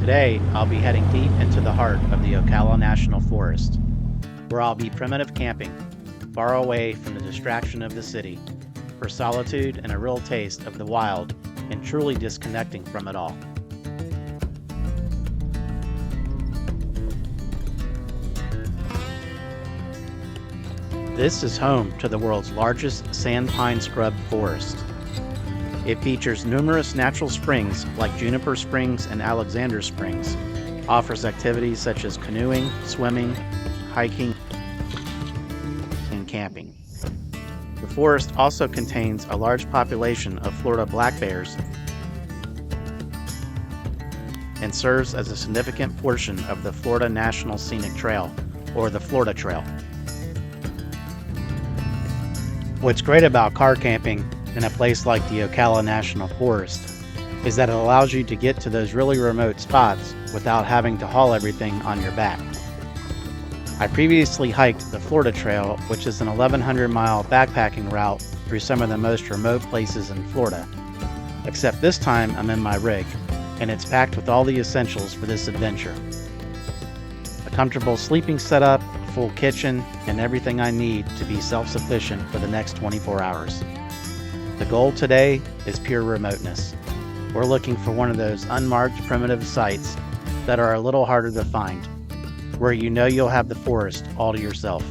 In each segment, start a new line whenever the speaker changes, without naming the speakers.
Today, I'll be heading deep into the heart of the Ocala National Forest, where I'll be primitive camping, far away from the distraction of the city, for solitude and a real taste of the wild and truly disconnecting from it all. This is home to the world's largest sand pine scrub forest. It features numerous natural springs like Juniper Springs and Alexander Springs, offers activities such as canoeing, swimming, hiking, and camping. The forest also contains a large population of Florida black bears and serves as a significant portion of the Florida National Scenic Trail, or the Florida Trail. What's great about car camping in a place like the Ocala National Forest is that it allows you to get to those really remote spots without having to haul everything on your back. I previously hiked the Florida Trail, which is an 1,100-mile backpacking route through some of the most remote places in Florida. Except this time I'm in my rig, and it's packed with all the essentials for this adventure. A comfortable sleeping setup, a full kitchen, and everything I need to be self-sufficient for the next 24 hours. The goal today is pure remoteness. We're looking for one of those unmarked primitive sites that are a little harder to find, where you know you'll have the forest all to yourself.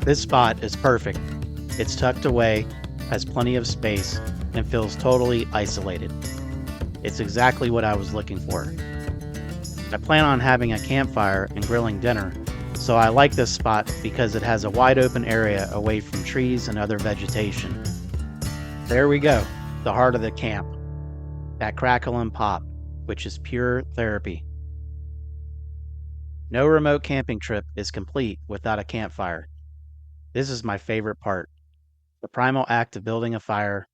This spot is perfect. It's tucked away, has plenty of space, and feels totally isolated. It's exactly what I was looking for. I plan on having a campfire and grilling dinner, so I like this spot because it has a wide open area away from trees and other vegetation. There we go, the heart of the camp. That crackle and pop, which is pure therapy. No remote camping trip is complete without a campfire. This is my favorite part. The primal act of building a fire,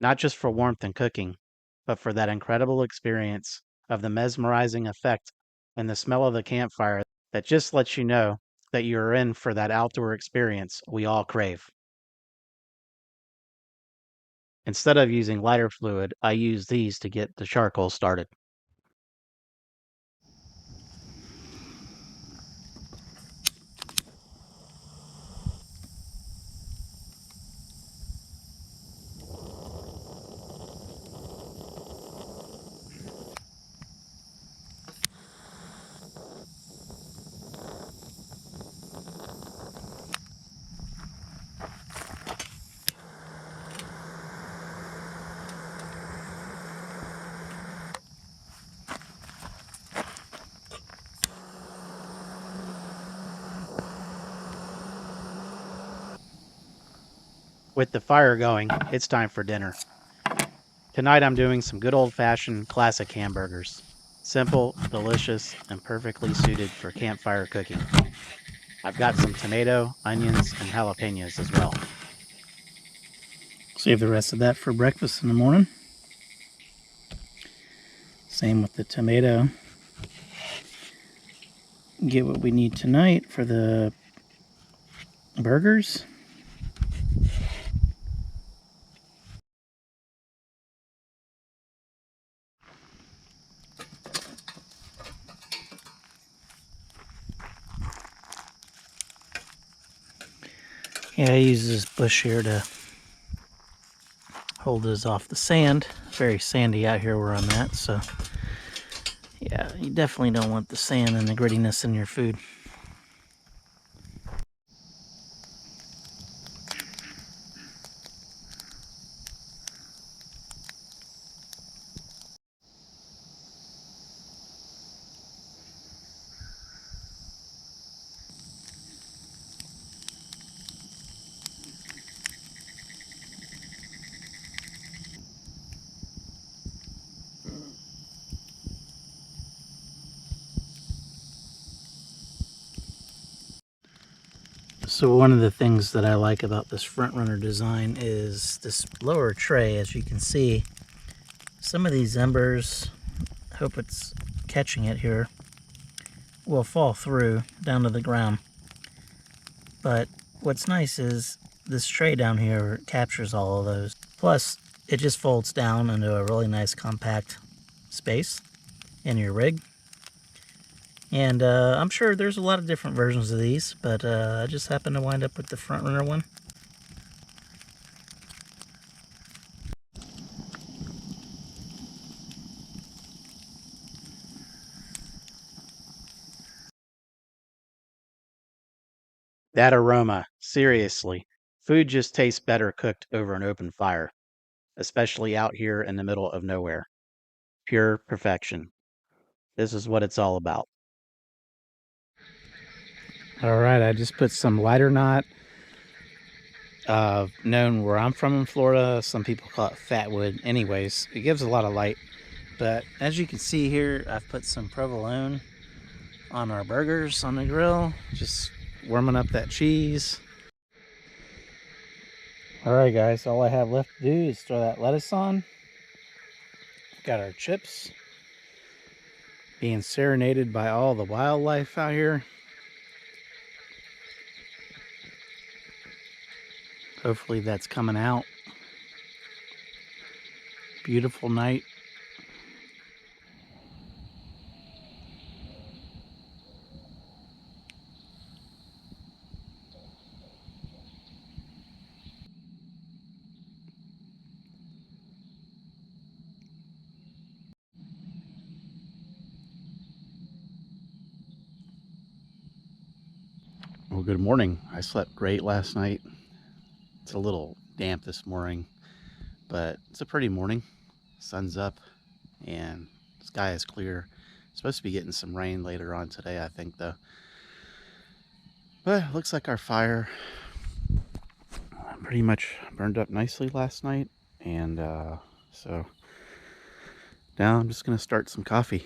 not just for warmth and cooking, but for that incredible experience of the mesmerizing effect and the smell of the campfire that just lets you know that you are in for that outdoor experience we all crave. Instead of using lighter fluid, I use these to get the charcoal started. With the fire going, it's time for dinner. Tonight I'm doing some good old-fashioned classic hamburgers. Simple, delicious, and perfectly suited for campfire cooking. I've got some tomato, onions, and jalapenos as well. Save the rest of that for breakfast in the morning. Same with the tomato. Get what we need tonight for the burgers. Yeah, I use this bush here to hold this off the sand. It's very sandy out here where I'm at, so yeah, you definitely don't want the sand and the grittiness in your food. So one of the things that I like about this front runner design is this lower tray. As you can see, some of these embers, hope it's catching it here, will fall through down to the ground. But what's nice is this tray down here captures all of those. Plus, it just folds down into a really nice compact space.
in your rig. And I'm sure there's a lot of different versions of these, but I just happened to wind up with the front runner one.
That aroma, seriously. Food just tastes better cooked over an open fire, especially out here in the middle of nowhere. Pure perfection. This is what it's all about. All right, I just put some lighter knot. Known where I'm from in Florida, some people call it fat wood. Anyways, it gives a lot of light. But as you can see here, I've put some provolone on our burgers on the grill, just warming up that cheese. All right, guys, all I have left to do is throw that lettuce on. Got our chips, being serenaded by all the wildlife out here. Hopefully that's coming out. Beautiful night. Well, good morning. I slept great last night. It's a little damp this morning, but it's a pretty morning. Sun's up and sky is clear. Supposed to be getting some rain later on today, I think, though. But it looks like our fire pretty much burned up nicely last night, and so now I'm just gonna start some coffee.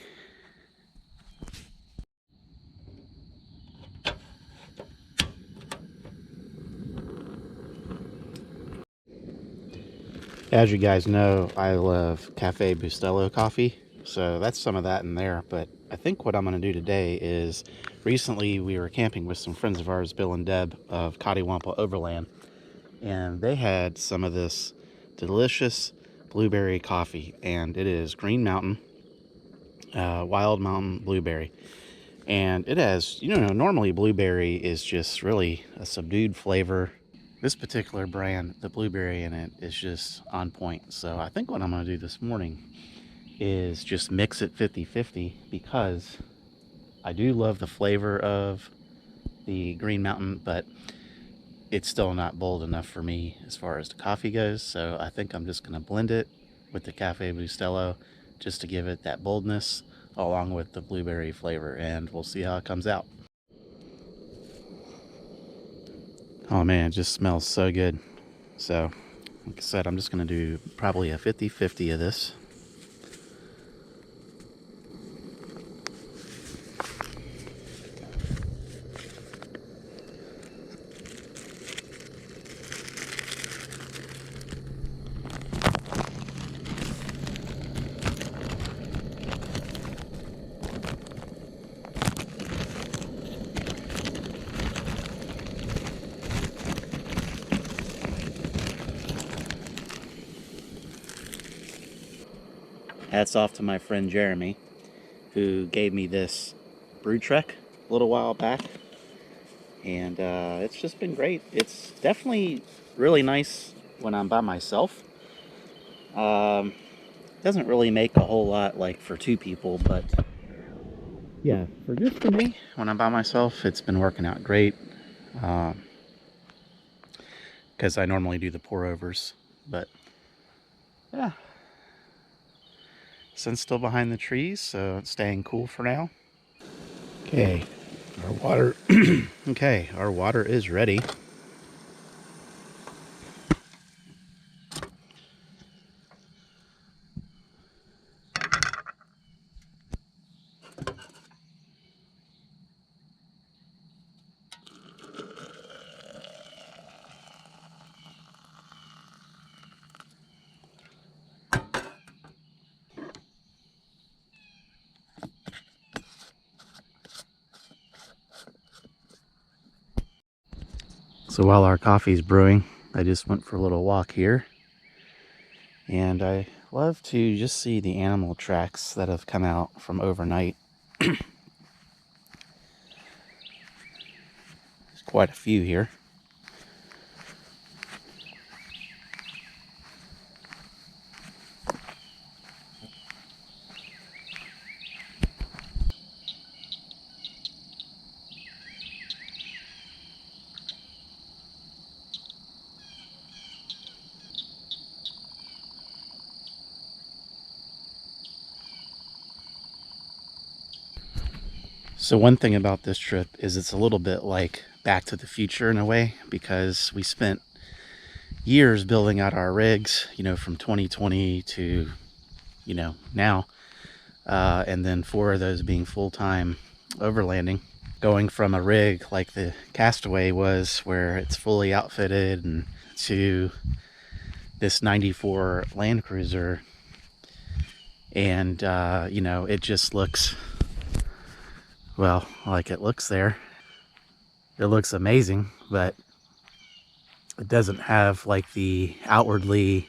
As you guys know, I love Cafe Bustelo coffee, so that's some of that in there. But I think what I'm going to do today is, recently we were camping with some friends of ours, Bill and Deb of Cottywampa Overland, and they had some of this delicious blueberry coffee, and it is Green Mountain, Wild Mountain Blueberry. And it has, normally blueberry is just really a subdued flavor. This particular brand, the blueberry in it is just on point. So I think what I'm going to do this morning is just mix it 50-50, because I do love the flavor of the Green Mountain, but it's still not bold enough for me as far as the coffee goes. So I think I'm just going to blend it with the Cafe Bustelo just to give it that boldness along with the blueberry flavor, and we'll see how it comes out. Oh man, it just smells so good. So, like I said, I'm just going to do probably a 50-50 of this. Hats off to my friend Jeremy, who gave me this brew trek a little while back, and it's just been great. It's definitely really nice when I'm by myself. Doesn't really make a whole lot like for two people, but yeah, for me, when I'm by myself, it's been working out great. Because I normally do the pour overs, but yeah, sun's still behind the trees, so it's staying cool for now. Okay, our water. Okay, our water is ready. So while our coffee's brewing, I just went for a little walk here, and I love to just see the animal tracks that have come out from overnight. There's quite a few here. So one thing about this trip is it's a little bit like Back to the Future in a way, because we spent years building out our rigs, from 2020 to, now. And then 4 of those being full-time overlanding. Going from a rig like the Castaway was, where it's fully outfitted, and to this 94 Land Cruiser. And, it just looks, well, like it looks there. It looks amazing, but it doesn't have like the outwardly,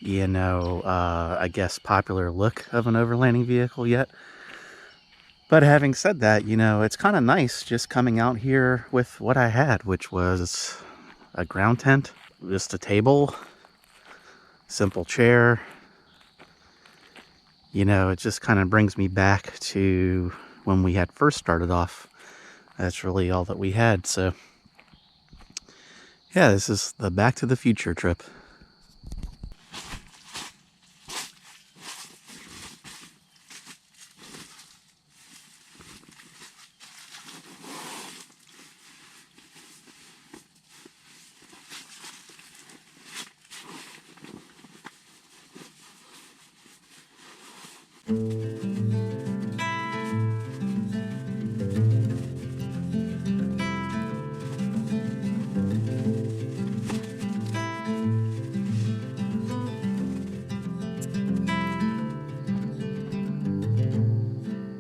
I guess popular look of an overlanding vehicle yet. But having said that, it's kind of nice just coming out here with what I had, which was a ground tent, just a table, simple chair. It just kind of brings me back to when we had first started off. That's really all that we had. So yeah, this is the Back to the Future trip.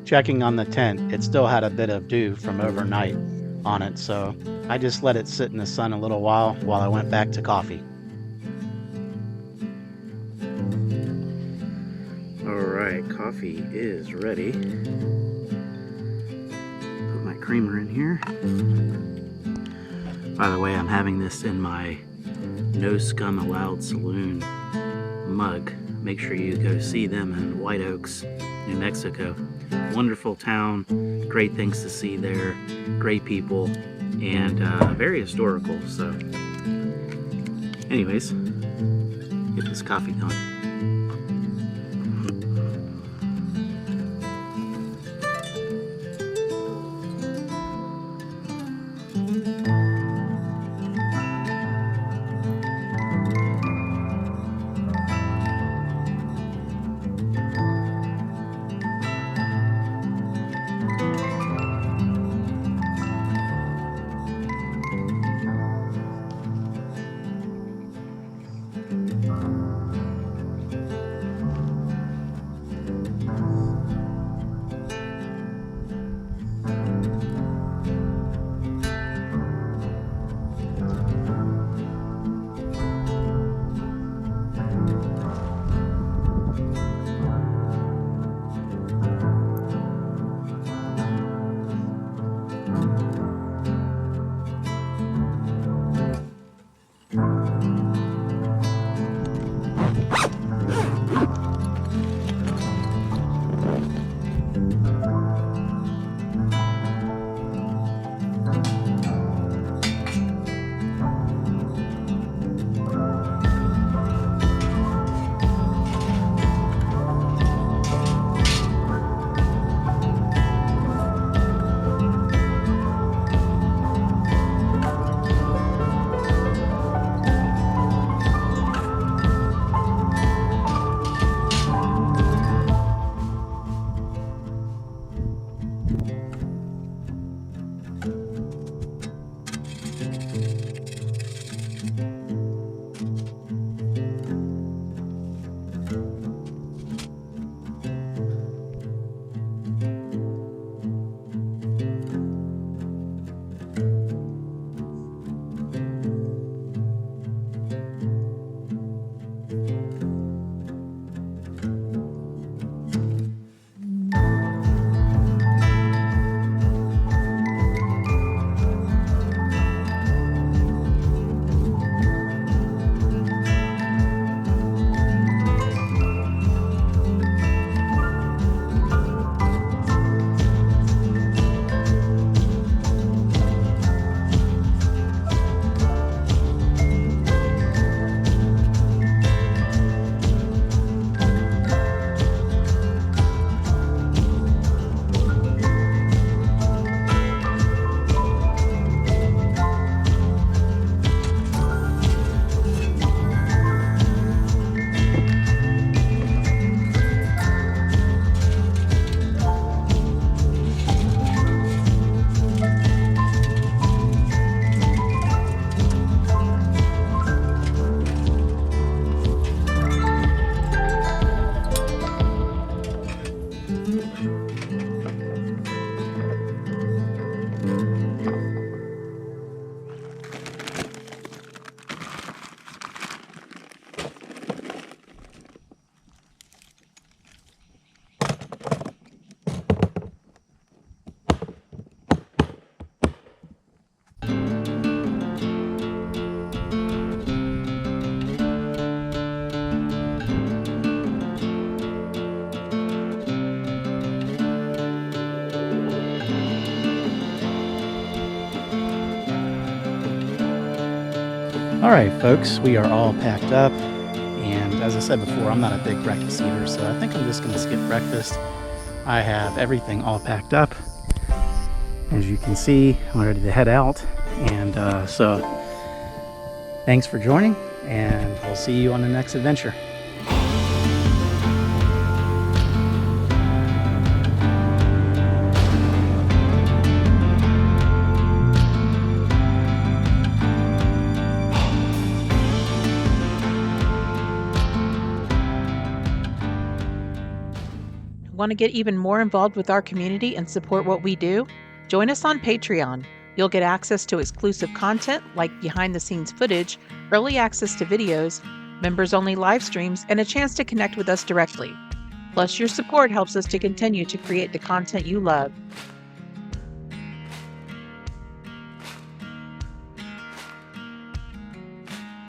Checking on the tent, it still had a bit of dew from overnight on it, so I just let it sit in the sun a little while I went back to coffee. Alright, coffee is ready. Put my creamer in here. By the way, I'm having this in my No Scum Allowed Saloon mug. Make sure you go see them in White Oaks, New Mexico. Wonderful town, great things to see there, great people, and very historical. So anyways, get this coffee going. All right, folks, we are all packed up. And as I said before, I'm not a big breakfast eater, so I think I'm just going to skip breakfast. I have everything all packed up. As you can see, I'm ready to head out. And so thanks for joining, and we'll see you on the next adventure.
Want to get even more involved with our community and support what we do? Join us on Patreon. You'll get access to exclusive content like behind-the-scenes footage, early access to videos, members-only live streams, and a chance to connect with us directly. Plus, your support helps us to continue to create the content you love.